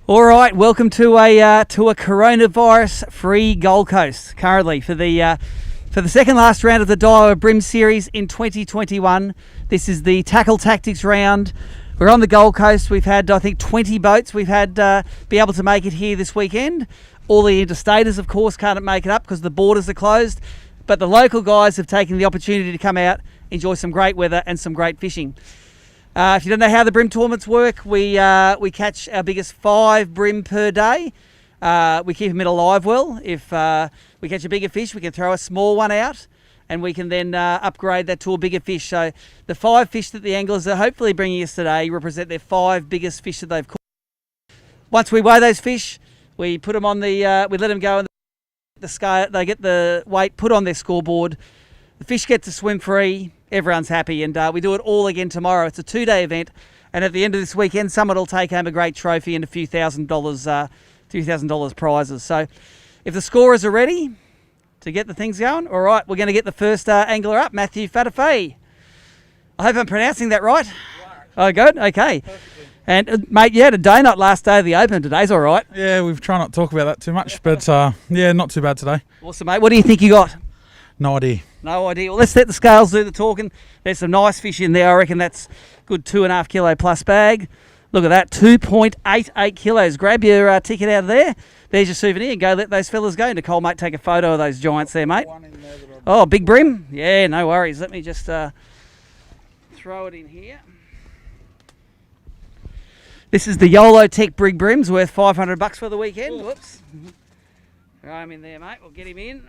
All right, welcome to a coronavirus-free Gold Coast. Currently for the second last round of the Daiwa BREAM series in 2021. This is the tackle tactics round. We're on the Gold Coast. We've had, I think, 20 boats. We've had be able to make it here this weekend. All the interstaters, of course, can't make it up because the borders are closed. But the local guys have taken the opportunity to come out, enjoy some great weather and some great fishing. If you don't know how the BREAM tournaments work, we catch our biggest 5 BREAM per day. We keep them in a live well. If we catch a bigger fish, we can throw a small one out and we can then upgrade that to a bigger fish. So the 5 fish that the anglers are hopefully bringing us today represent their 5 biggest fish that they've caught. Once we weigh those fish, we put them on we let them go on the scale. They get the weight put on their scoreboard. The fish get to swim free. Everyone's happy, and we do it all again tomorrow. It's a 2-day event, and at the end of this weekend, someone will take home a great trophy and a few $1,000 prizes. So if the scorers are ready to get the things going, all right, we're going to get the first angler up, Matthew Fatafei. I hope I'm pronouncing that right. Oh, good, okay. Perfectly. And mate, you had a donut last day of the Open. Today's all right. Yeah, we've tried not to talk about that too much, but yeah, not too bad today. Awesome, mate. What do you think you got? No idea. No idea. Well, let's let the scales do the talking. There's some nice fish in there. I reckon that's good 2.5 kilo plus bag. Look at that, 2.88 kilos. Grab your ticket out of there. There's your souvenir. Go let those fellas go. Nicole, mate, take a photo of those giants there, mate. Oh, big BREAM? Yeah, no worries. Let me just throw it in here. This is the YOLO Tech Brig BREAM's worth $500 for the weekend. Ooh. Whoops. Throw him in there, mate. We'll get him in.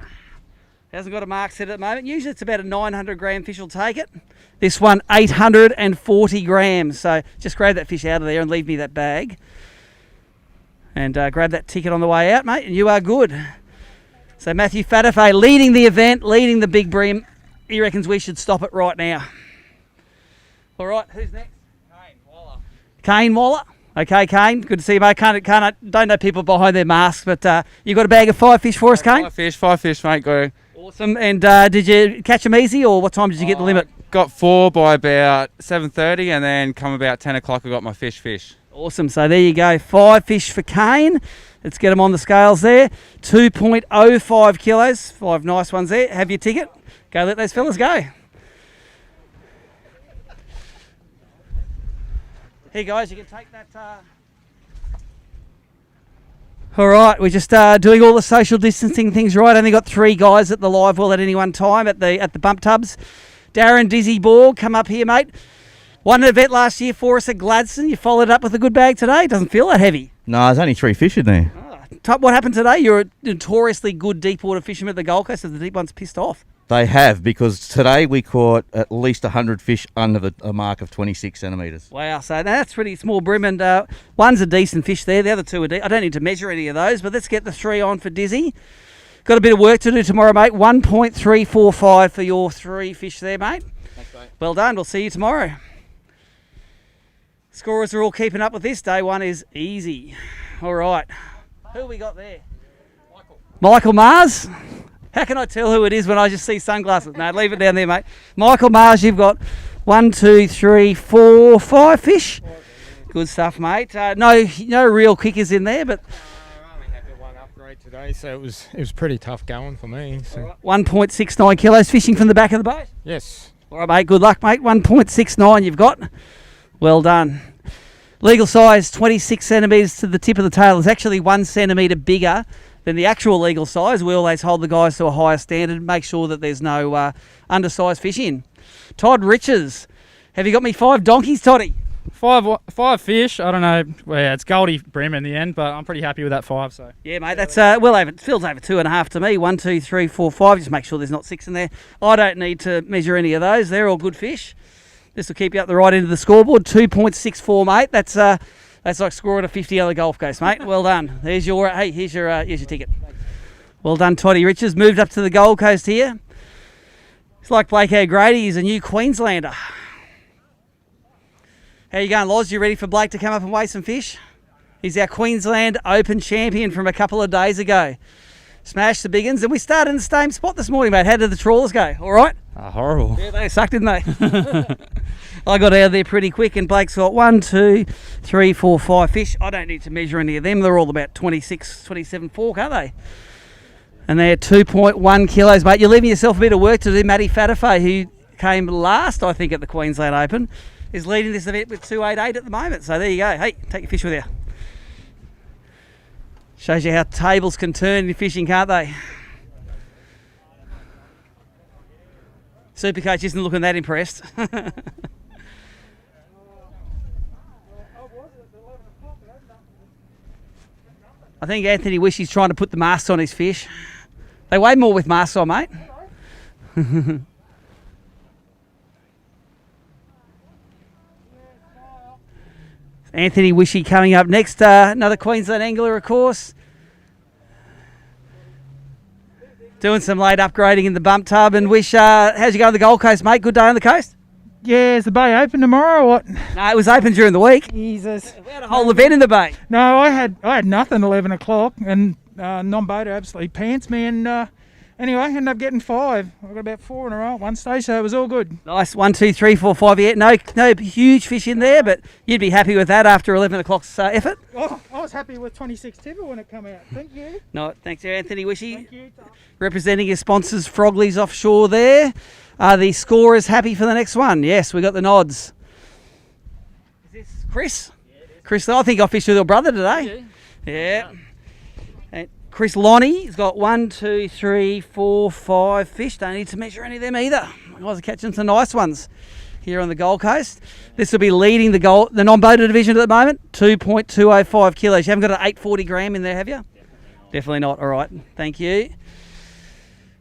Hasn't got a mark set at the moment. Usually it's about a 900 gram fish will take it. This one, 840 grams. So just grab that fish out of there and leave me that bag. And grab that ticket on the way out, mate, and you are good. So Matthew Fatafei leading the event, leading the big BREAM. He reckons we should stop it right now. All right, who's next? Kane Waller. Kane Waller. Okay, Kane, good to see you, mate. Don't know people behind their masks, but you got a bag of 5 fish for us, Kane? 5 fish, mate, go. Awesome. And did you catch them easy, or what time did you get the limit? Got 4 by about 7:30, and then come about 10 o'clock I got my fish. Awesome. So there you go. 5 fish for Kane. Let's get them on the scales there. 2.05 kilos. 5 nice ones there. Have your ticket. Go let those fellas go. Here, guys, you can take that. All right, we're just doing all the social distancing things right. Only got 3 guys at the live well at any one time at the bump tubs. Darren Dizzy Borg, come up here, mate. Won an event last year for us at Gladstone. You followed up with a good bag today. Doesn't feel that heavy. No, there's only 3 fish in there. What happened today? You're a notoriously good deep water fisherman at the Gold Coast, so the deep one's pissed off. They have, because today we caught at least 100 fish under a mark of 26 centimetres. Wow, so that's pretty small BREAM, and one's a decent fish there. The other 2 are I don't need to measure any of those, but let's get the 3 on for Dizzy. Got a bit of work to do tomorrow, mate. 1.345 for your 3 fish there, mate. Thanks, mate. Well done. We'll see you tomorrow. Scorers are all keeping up with this. Day one is easy. All right. Who we got there? Michael Mars. How can I tell who it is when I just see sunglasses? No, leave it down there, mate. Michael Mars, you've got 1, 2, 3, 4, 5 fish. Good stuff, mate. No real kickers in there, but I only had the one upgrade today, so it was pretty tough going for me. So. 1.69 kilos fishing from the back of the boat. Yes. All right, mate. Good luck, mate. 1.69 you've got. Well done. Legal size 26 centimetres to the tip of the tail is actually 1 centimetre bigger than the actual legal size. We always hold the guys to a higher standard, make sure that there's no undersized fish in. Todd Riches, have you got me 5 donkeys, Toddy? Five fish. I don't know. Well, yeah, it's Goldie BREAM in the end, but I'm pretty happy with that 5. So yeah, mate. That's it feels over 2.5 to me. 1, 2, 3, 4, 5. Just make sure there's not 6 in there. I don't need to measure any of those. They're all good fish. This will keep you up the right end of the scoreboard. 2.64, mate. That's like scoring a 50 on the golf course, mate. Well done. There's your here's your ticket. Well done, Toddy Riches. Moved up to the Gold Coast here. It's like Blake O'Grady. He's a new Queenslander. How you going, Loz? You ready for Blake to come up and weigh some fish? He's our Queensland Open champion from a couple of days ago. Smashed the big uns, and we started in the same spot this morning, mate. How did the trawlers go? All right? horrible. Yeah, they sucked, didn't they? I got out of there pretty quick, and Blake's got 1, 2, 3, 4, 5 fish. I don't need to measure any of them. They're all about 26, 27 fork, aren't they? And they're 2.1 kilos, mate. You're leaving yourself a bit of work to do. Matty Fatafe, who came last, I think, at the Queensland Open, is leading this event with 288 at the moment. So there you go. Hey, take your fish with you. Shows you how tables can turn in fishing, can't they? Supercoach isn't looking that impressed. I think Anthony Wishy's trying to put the masks on his fish. They weigh more with masks on, mate. Anthony Wishy coming up next. Another Queensland angler, of course. Doing some late upgrading in the bump tub. And Wish, how's you going on the Gold Coast, mate? Good day on the coast? Yeah, is the bay open tomorrow or what? No, it was open during the week. Jesus. We had a whole event in the bay. No, I had nothing 11 o'clock and non-boater absolutely pants me and anyway, I ended up getting 5. I got about 4 in a row at one stage, so it was all good. Nice. 1, 2, 3, 4, 5. Yeah, no huge fish in there, but you'd be happy with that after 11 o'clock's effort. Oh, I was happy with 26 tipper when it came out. Thank you. No, thanks, Anthony Wishy. Thank you. Representing his sponsors, Frogley's offshore there. Are the scorers happy for the next one? Yes, we got the nods. Is this Chris? Yeah, it is. Chris, I think I fished with your brother today. Yeah. And Chris Lonnie has got 1, 2, 3, 4, 5 fish. Don't need to measure any of them either. You guys are catching some nice ones here on the Gold Coast. This will be leading the non-boater division at the moment. 2.205 kilos. You haven't got an 840 gram in there, have you? Definitely not. All right. Thank you.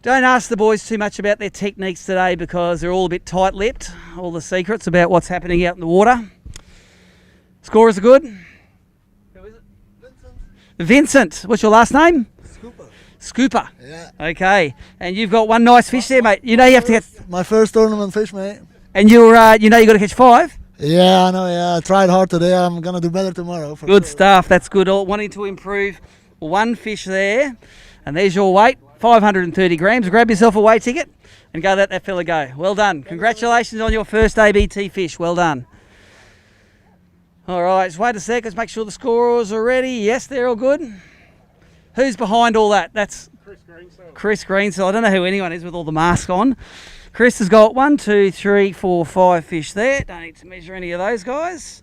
Don't ask the boys too much about their techniques today because they're all a bit tight-lipped. All the secrets about what's happening out in the water. Scorers are good. Who is it? Vincent. What's your last name? Scooper. Yeah. Okay. And you've got one nice fish there, mate. You know you have to get... My first tournament fish, mate. And you're, you know you got to catch 5? Yeah, I know, yeah. I tried hard today. I'm going to do better tomorrow. Good stuff. That's good. All wanting to improve. One fish there. And there's your weight. 530 grams. Grab yourself a weight ticket and go let that fella go. Well done. Congratulations on your first ABT fish. Well done. All right, just wait a sec. Let's make sure the scorers are ready. Yes, they're all good. Who's behind all that? That's Chris Greensell. I don't know who anyone is with all the masks on. Chris has got 1, 2, 3, 4, 5 fish there. Don't need to measure any of those guys.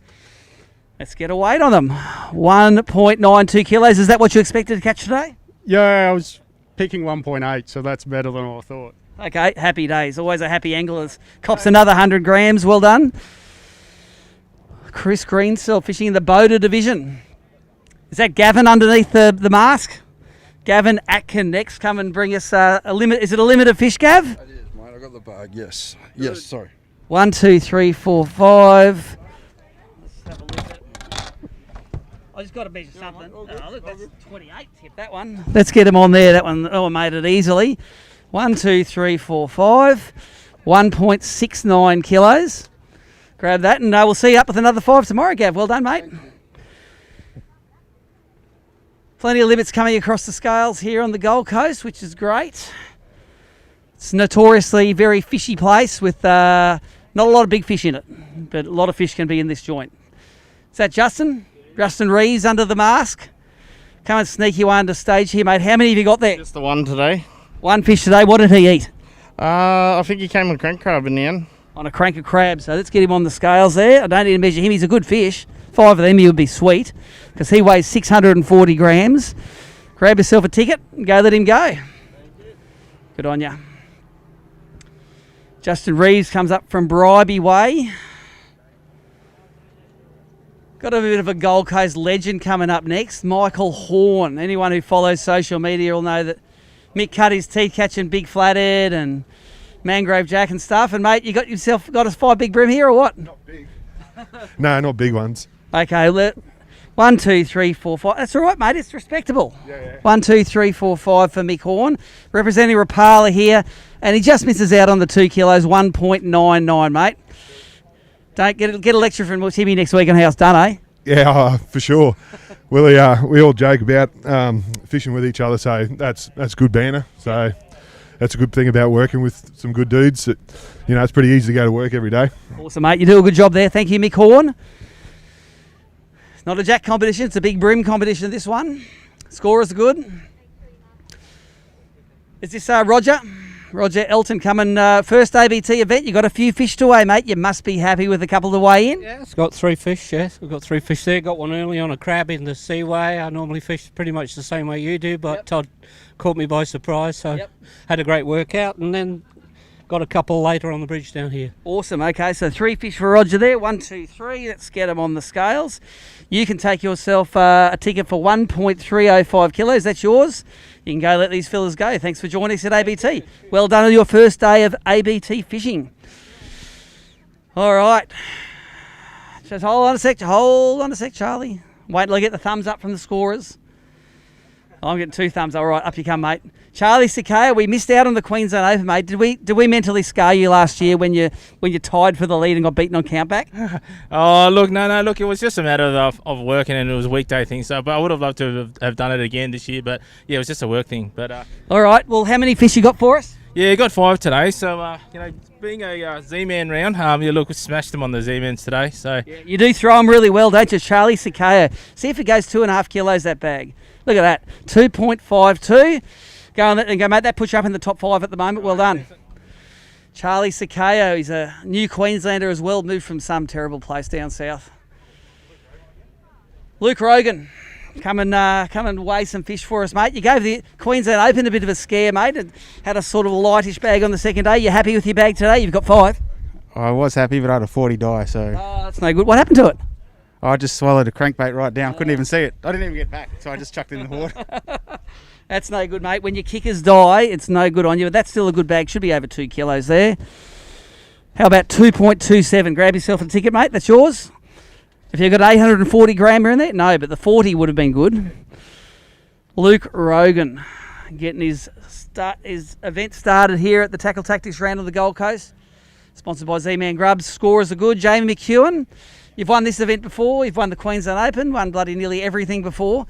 Let's get a weight on them. 1.92 kilos. Is that what you expected to catch today? Yeah, I was picking 1.8, so that's better than I thought. Okay, happy days. Always a happy angler. Cops another 100 grams. Well done. Chris Greensell fishing in the boater division. Is that Gavin underneath the mask? Gavin Atkin next. Come and bring us a limit. Is it a limited fish, Gav? It is, mate. I got the bag. Yes. Yes. Sorry. 1, 2, 3, 4, 5. Let's have a look at. I just got to measure something. Oh, look, that's 28. Tip that one. Let's get him on there. That one. Oh, I made it easily. 1, 2, 3, 4, 5. 1.69 kilos. Grab that, and we'll see you up with another 5 tomorrow, Gav. Well done, mate. Plenty of limits coming across the scales here on the Gold Coast, which is great. It's notoriously very fishy place with not a lot of big fish in it, but a lot of fish can be in this joint. Is that Justin? Justin Reeves under the mask. Come and sneak you under stage here, mate. How many have you got there? Just the one today. One fish today. What did he eat? I think he came with a crank crab in the end. On a crank of crab. So let's get him on the scales there. I don't need to measure him. He's a good fish. 5 of them, he would be sweet because he weighs 640 grams. Grab yourself a ticket and go let him go. Good on ya. Justin Reeves comes up from Bribey Way. Got a bit of a Gold Coast legend coming up next, Michael Horn. Anyone who follows social media will know that Mick cut his teeth catching big flathead and mangrove jack and stuff. And mate, you got us 5 big bream here or what? Not big. No, not big ones. Okay, 1, 2, 3, 4, 5. That's all right, mate. It's respectable. Yeah. 1, 2, 3, 4, 5 for Mick Horn, representing Rapala here, and he just misses out on the 2 kilos, 1.99, mate. Don't get a lecture from Timmy next week on how it's done, eh? Yeah, for sure. we all joke about fishing with each other, so that's good banter. So that's a good thing about working with some good dudes. That, it's pretty easy to go to work every day. Awesome, mate. You do a good job there. Thank you, Mick Horn. It's not a jack competition. It's a big bream competition, this one. Scorers are good. Is this Roger? Roger Elton coming first ABT event. You got a few fish to weigh, mate. You must be happy with a couple to weigh in. Yeah, it's got 3 fish, yes. We've got 3 fish there. Got one early on a crab in the seaway. I normally fish pretty much the same way you do, but Todd caught me by surprise, so had a great workout, and then got a couple later on the bridge down here. Awesome. Okay, so 3 fish for Roger there. 1, 2, 3. Let's get them on the scales. You can take yourself a ticket for 1.305 kilos. That's yours. You can go let these fellas go. Thanks for joining us at ABT. Well done on your first day of ABT fishing. All right. Just hold on a sec, Charlie. Wait till I get the thumbs up from the scorers. I'm getting 2 thumbs. All right, up you come, mate. Charlie Sakaya, we missed out on the Queensland Open, mate. Did we mentally scar you last year when you tied for the lead and got beaten on countback? Oh, look, no. Look, it was just a matter of working, and it was a weekday thing. So, but I would have loved to have done it again this year. But yeah, it was just a work thing. But all right. Well, how many fish you got for us? Yeah, got 5 today. So being a Z-Man round, we smashed them on the Z-Mans today. So yeah, you do throw them really well, don't you, Charlie Sakaya? See if it goes 2.5 kilos that bag. Look at that, 2.52. Go on and go, mate. That puts you up in the top 5 at the moment. Well done. Charlie Sakaya, he's a new Queenslander as well, moved from some terrible place down south. Luke Rogan, come and weigh some fish for us, mate. You gave the Queensland Open a bit of a scare, mate, and had a sort of a lightish bag on the second day. You happy with your bag today? You've got 5. I was happy, but I had a 40 die, so... Oh, that's no good. What happened to it? I just swallowed a crankbait right down. Couldn't even see it. I didn't even get back, so I just chucked it in the water. That's no good, mate. When your kickers die, it's no good on you. But that's still a good bag. Should be over 2 kilos there. How about 2.27? Grab yourself a ticket, mate. That's yours. If you've got 840 grammer in there, no, but the 40 would have been good. Luke Rogan getting his event started here at the Tackle Tactics round of the Gold Coast. Sponsored by Z-Man Grubs. Scorers are good. Jamie McEwen. You've won this event before. You've won the Queensland Open. Won bloody nearly everything before.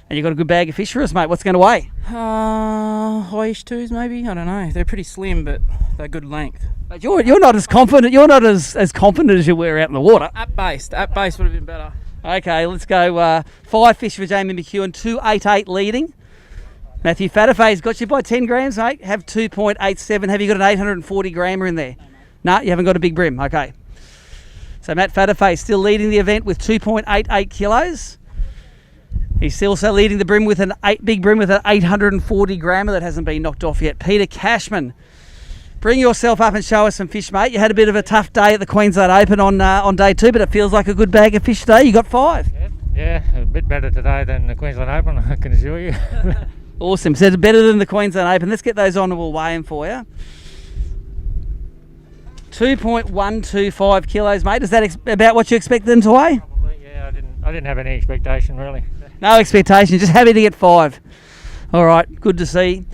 And you've got a good bag of fish for us, mate. What's going to weigh? Highish 2s maybe. I don't know. They're pretty slim, but they're good length. But you're not as confident. You're not as confident as you were out in the water. At base would have been better. Okay, let's go. 5 fish for Jamie McEwen. 2.88 leading. Matthew Fatafay's got you by 10 grams, mate. Have 2.87. Have you got an 840 grammer in there? No, you haven't got a big brim. Okay. So Matt Fatafay still leading the event with 2.88 kilos. He's still also leading the brim with big brim with an 840 grammer that hasn't been knocked off yet. Peter Cashman, bring yourself up and show us some fish, mate. You had a bit of a tough day at the Queensland Open on day 2, but it feels like a good bag of fish today. You got 5. Yeah, a bit better today than the Queensland Open, I can assure you. Awesome. So it's better than the Queensland Open. Let's get those on and we'll weigh them for you. 2.125 kilos, mate. Is that about what you expected them to weigh? Probably, yeah. I didn't have any expectation, really. No expectation. Just happy to get 5. All right. Good to see.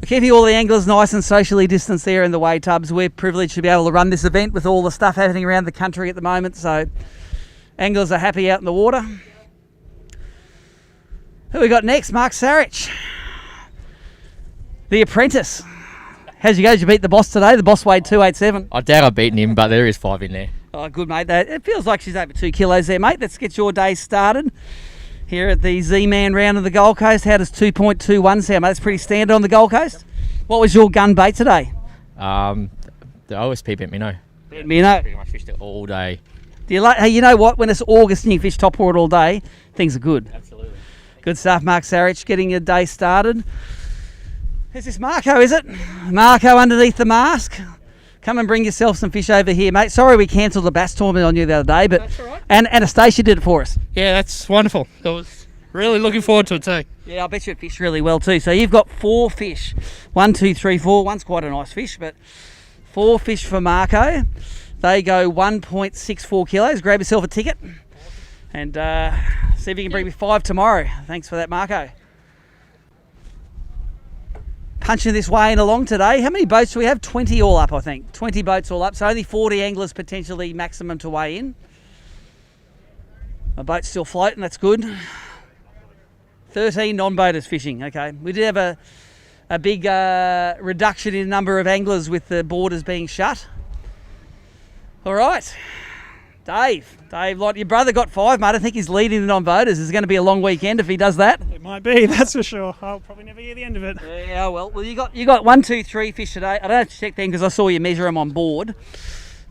We're keeping all the anglers nice and socially distanced there in the wave tubs. We're privileged to be able to run this event with all the stuff happening around the country at the moment, so anglers are happy out in the water. Who we got next? Mark Sarich, the apprentice. How'd you go? Did you beat the boss today? The boss weighed 287. I doubt I've beaten him, but there is 5 in there. Oh, good, mate. It feels like she's over 2 kilos there, mate. Let's get your day started here at the Z-Man round of the Gold Coast. How does 2.21 sound, mate? That's pretty standard on the Gold Coast. What was your gun bait today? The OSP bent me no. Bent me no. Pretty much fished it all day. Do you like? Hey, you know what? When it's August and you fish top water all day, things are good. Absolutely. Good stuff, Mark Sarich, getting your day started. Is this Marco, is it? Marco underneath the mask. Come and bring yourself some fish over here, mate. Sorry we cancelled the bass tournament on you the other day, but that's all right. And Anastasia did it for us. Yeah, that's wonderful. I was really looking forward to it too. Yeah, I bet you it fished really well too. So you've got 4 fish. 1, 2, 3, 4. One's quite a nice fish, but 4 fish for Marco. They go 1.64 kilos. Grab yourself a ticket and see if you can bring me 5 tomorrow. Thanks for that, Marco. Punching this way and along today. How many boats do we have? 20 all up, I think. 20 boats all up, so only 40 anglers potentially maximum to weigh in. My boat's still floating, that's good. 13 non-boaters fishing, okay. We did have a big reduction in number of anglers with the borders being shut. All right. Dave, like your brother got 5, mate. I think he's leading the non-voters. It's going to be a long weekend if he does that. It might be, that's for sure. I'll probably never hear the end of it. Yeah, well, you got 1, 2, 3 fish today. I don't have to check them because I saw you measure them on board.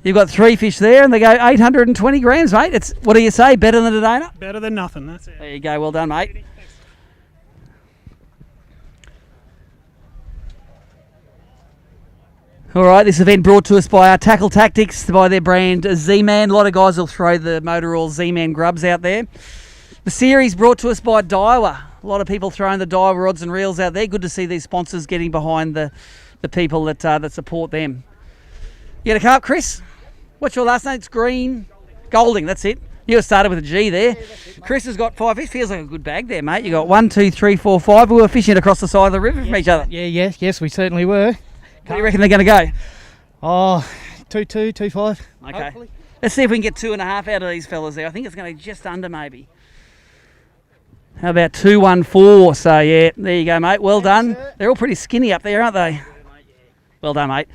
You've got 3 fish there, and they go 820 grams, mate. What do you say? Better than a Dana? Better than nothing. That's it. There you go. Well done, mate. All right, this event brought to us by our Tackle Tactics, by their brand Z-Man. A lot of guys will throw the motor oil Z-Man grubs out there. The series brought to us by Daiwa. A lot of people throwing the Daiwa rods and reels out there. Good to see these sponsors getting behind the people that support them. You gonna come up, Chris? What's your last name? It's Golding, that's it. You started with a G there. Chris has got 5 fish. Feels like a good bag there, mate. You got 1, 2, 3, 4, 5. We were fishing across the side of the river from each other. Yes, we certainly were. What do you reckon they're going to go? Oh, 2.2, 2.5. Okay. Hopefully. Let's see if we can get 2.5 out of these fellas there. I think it's going to be just under maybe. How about 2.14? So yeah, there you go, mate. Well done. They're all pretty skinny up there, aren't they? Well done, mate.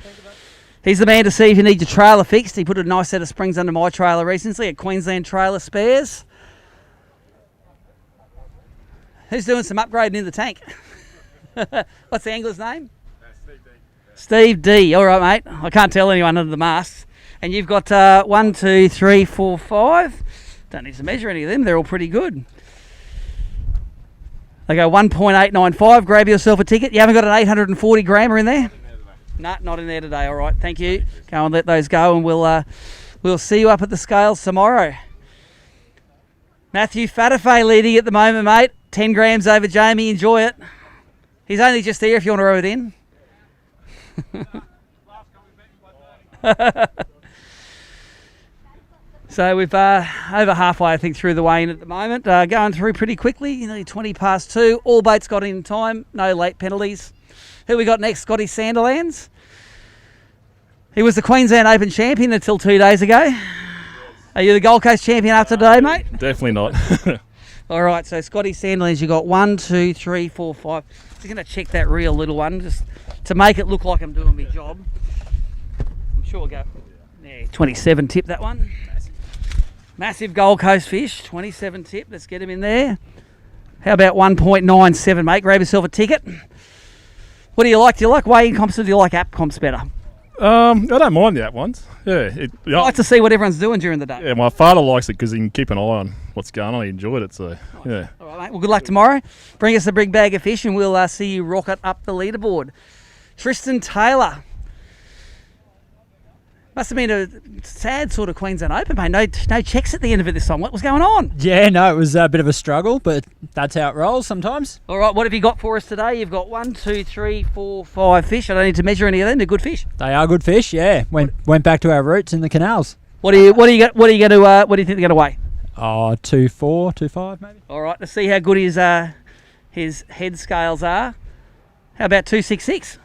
He's the man to see if you need your trailer fixed. He put a nice set of springs under my trailer recently at Queensland Trailer Spares. Who's doing some upgrading in the tank? What's the angler's name? Steve D. All right, mate. I can't tell anyone under the masks. And you've got 1, 2, 3, 4, 5. Don't need to measure any of them. They're all pretty good. They go 1.895. Grab yourself a ticket. You haven't got an 840 grammer in there? No, not in there today. All right, thank you. Go and let those go, and we'll see you up at the scales tomorrow. Matthew Fatafay leading at the moment, mate. 10 grams over Jamie. Enjoy it. He's only just there if you want to row it in. So we've over halfway, I think, through the weigh-in at the moment. Going through pretty quickly, nearly 20 past 2. All boats got in time, no late penalties. Who we got next? Scotty Sanderlands. He was the Queensland Open champion until 2 days ago. Are you the Gold Coast champion after today, mate? Definitely not. All right, so Scotty Sanderlands, you got 1, 2, 3, 4, 5. Just going to check that real little one, just to make it look like I'm doing my job. I'm sure we'll go. Yeah, 27 tip that one. Massive Gold Coast fish, 27 tip. Let's get him in there. How about 1.97, mate? Grab yourself a ticket. What do you like? Do you like weigh-in comps or do you like app comps better? I don't mind the app ones. Yeah, I like to see what everyone's doing during the day. Yeah, my father likes it because he can keep an eye on what's going on. He enjoyed it, so yeah. All right, mate. Well, good luck tomorrow. Bring us a big bag of fish and we'll see you rocket up the leaderboard. Tristan Taylor. Must have been a sad sort of Queensland Open, mate. No checks at the end of it this time. What was going on? Yeah, no, it was a bit of a struggle, but that's how it rolls sometimes. All right, what have you got for us today? You've got 1, 2, 3, 4, 5 fish. I don't need to measure any of them. They're good fish. They are good fish, yeah. Went back to our roots in the canals. What do you think they're going to weigh? Oh, 2.4, 2.5 maybe. All right, let's see how good his head scales are. How about 266?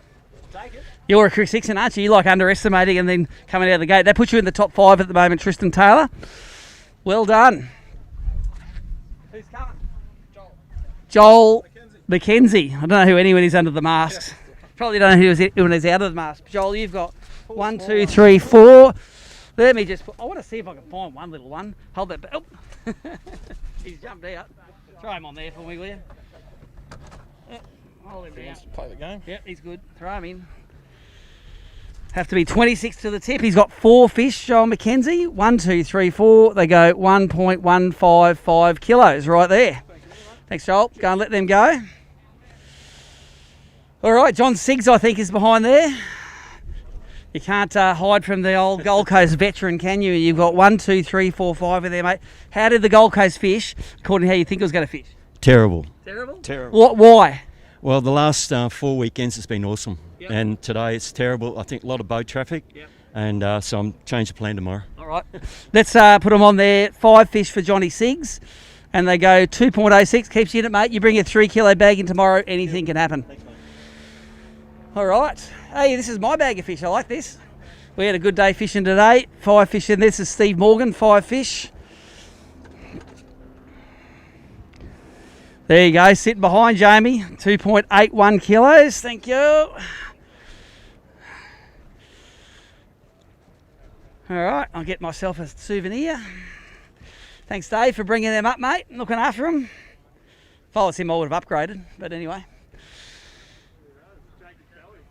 You're a quick sixer, aren't you? You like underestimating and then coming out of the gate. That puts you in the top 5 at the moment, Tristan Taylor. Well done. Who's coming? Joel McKenzie. I don't know who anyone is under the masks. Probably don't know who is out of the mask. Joel, you've got 1, 2, 3, 4. Let me just I want to see if I can find one little one. Hold that. Oh. He's jumped out. Throw him on there for me, will you? Hold him down. Play the game. Yep, he's good. Throw him in. Have to be 26 to the tip. He's got 4 fish, Joel McKenzie. 1, 2, 3, 4. They go 1.155 kilos right there. Thanks, Joel. Go and let them go. All right, John Siggs, I think, is behind there. You can't hide from the old Gold Coast veteran, can you? You've got 1, 2, 3, 4, 5 in there, mate. How did the Gold Coast fish, according to how you think it was going to fish? Terrible. Terrible? Terrible. What? Why? Well, the last 4 weekends has been awesome. Yep. And today it's terrible. I think a lot of boat traffic. Yep. And so I'm changing the plan tomorrow. All right. Let's put them on there. 5 fish for Johnny Siggs. And they go 2.06. Keeps you in it, mate. You bring a 3 kilo bag in tomorrow, anything can happen. Thanks, mate. All right. Hey, this is my bag of fish. I like this. We had a good day fishing today. 5 fish in this is Steve Morgan, 5 fish. There you go, sitting behind Jamie, 2.81 kilos. Thank you. All right, I'll get myself a souvenir. Thanks, Dave, for bringing them up, mate, and looking after them. If I was him, I would have upgraded, but anyway.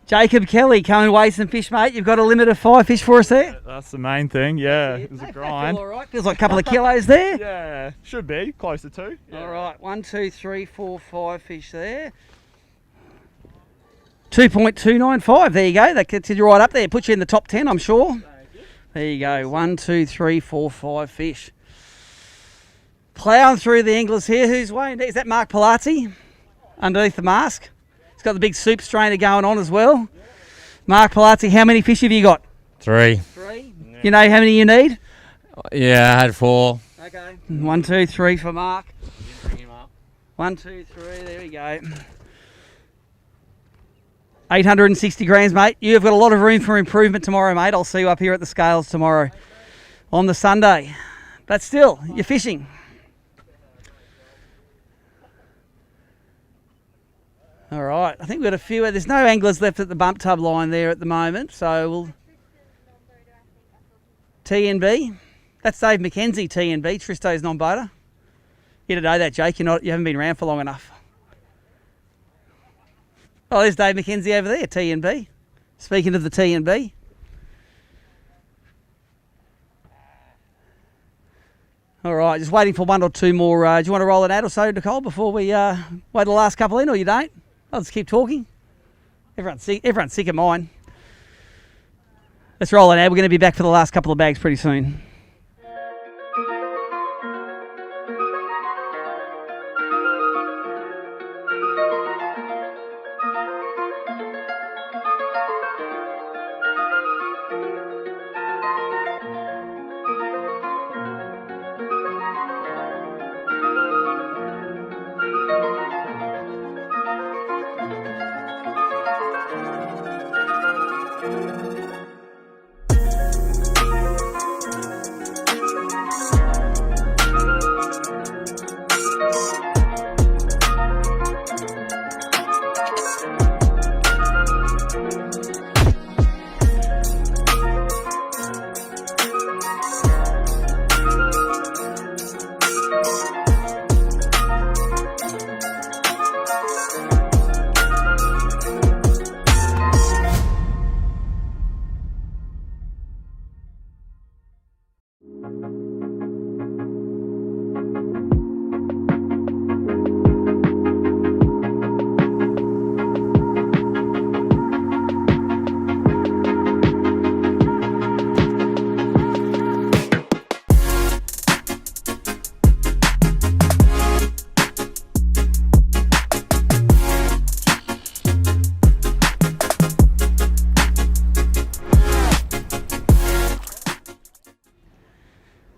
Jacob Kelly, come and weigh some fish, mate. You've got a limit of 5 fish for us there. That's the main thing, yeah. It was a grind. All right, feels like a couple of kilos there. Yeah, should be close to 2. Yeah. All right, 1, 2, 3, 4, 5 fish there. 2.295. There you go. That gets you right up there. Puts you in the top 10, I'm sure. There you go. 1, 2, 3, 4, 5 fish. Ploughing through the anglers here. Who's weighing? Is that Mark Palazzi underneath the mask? He's got the big soup strainer going on as well. Mark Palazzi, how many fish have you got? 3. 3? Yeah. You know how many you need? Yeah, I had 4. Okay. 1, 2, 3 for Mark. 1, 2, 3. There we go. 860 grams, mate. You've got a lot of room for improvement tomorrow, mate. I'll see you up here at the scales tomorrow on the Sunday. But still, you're fishing. All right, I think we've got a few. There's no anglers left at the bump tub line there at the moment, so we'll... TNB. That's Dave McKenzie, TNB, Tristo's non-boater. You don't know that, Jake. You haven't been around for long enough. Oh, there's Dave McKenzie over there, TNB. Speaking of the TNB. All right, just waiting for 1 or 2 more. Do you want to roll an ad or so, Nicole, before we wait the last couple in, or you don't? I'll just keep talking. Everyone's sick of mine. Let's roll an ad. We're going to be back for the last couple of bags pretty soon.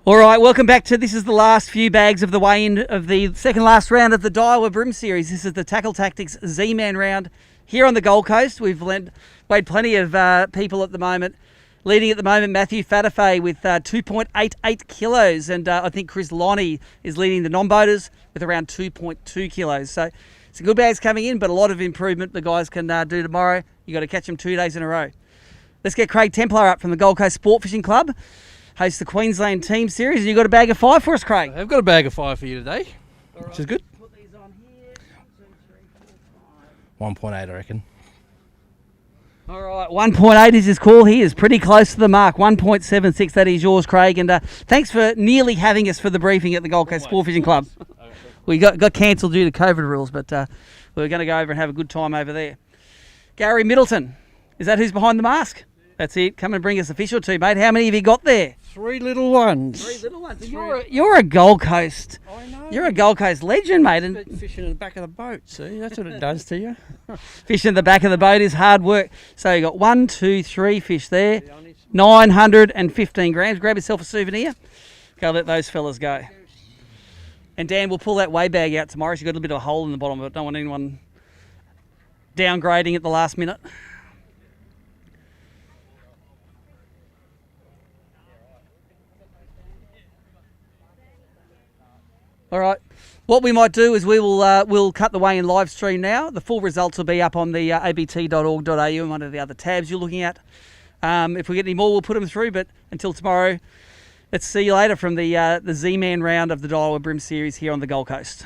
All right, welcome back to, this is the last few bags of the weigh-in of the second last round of the Daiwa BREAM series. This is the Tackle Tactics Z-Man round here on the Gold Coast. We've weighed plenty of people at the moment. Leading at the moment, Matthew Fatafay with 2.88 kilos, and I think Chris Lonnie is leading the non-boaters with around 2.2 kilos. So some good bags coming in, but a lot of improvement the guys can do tomorrow. You got to catch them 2 days in a row. Let's get Craig Templar up from the Gold Coast Sport Fishing Club. Hosts the Queensland Team Series, and you got a bag of 5 for us, Craig. I've got a bag of 5 for you today, which is good. Put these on here. 1.8, I reckon. All right, 1.8 is his call. He is pretty close to the mark. 1.76, that is yours, Craig. And thanks for nearly having us for the briefing at the Gold Coast Sport Fishing Club. We got cancelled due to COVID rules, but we were going to go over and have a good time over there. Gary Middleton, is that who's behind the mask? That's it. Come and bring us a fish or two, mate. How many have you got there? 3 little ones. 3 little ones. You're a Gold Coast. I know. You're a Gold Coast legend, mate. And Fishing in the back of the boat, see? That's what it does to you. fishing in the back of the boat is hard work. So you got 1, 2, 3 fish there. 915 grams. Grab yourself a souvenir. Go let those fellas go. And Dan, we'll pull that weigh bag out tomorrow. She's got a little bit of a hole in the bottom of it. Don't want anyone downgrading at the last minute. All right. What we might do is we'll cut the weigh in live stream now. The full results will be up on the abt.org.au and one of the other tabs you're looking at. If we get any more, we'll put them through. But until tomorrow, let's see you later from the Z-Man round of the Daiwa BREAM series here on the Gold Coast.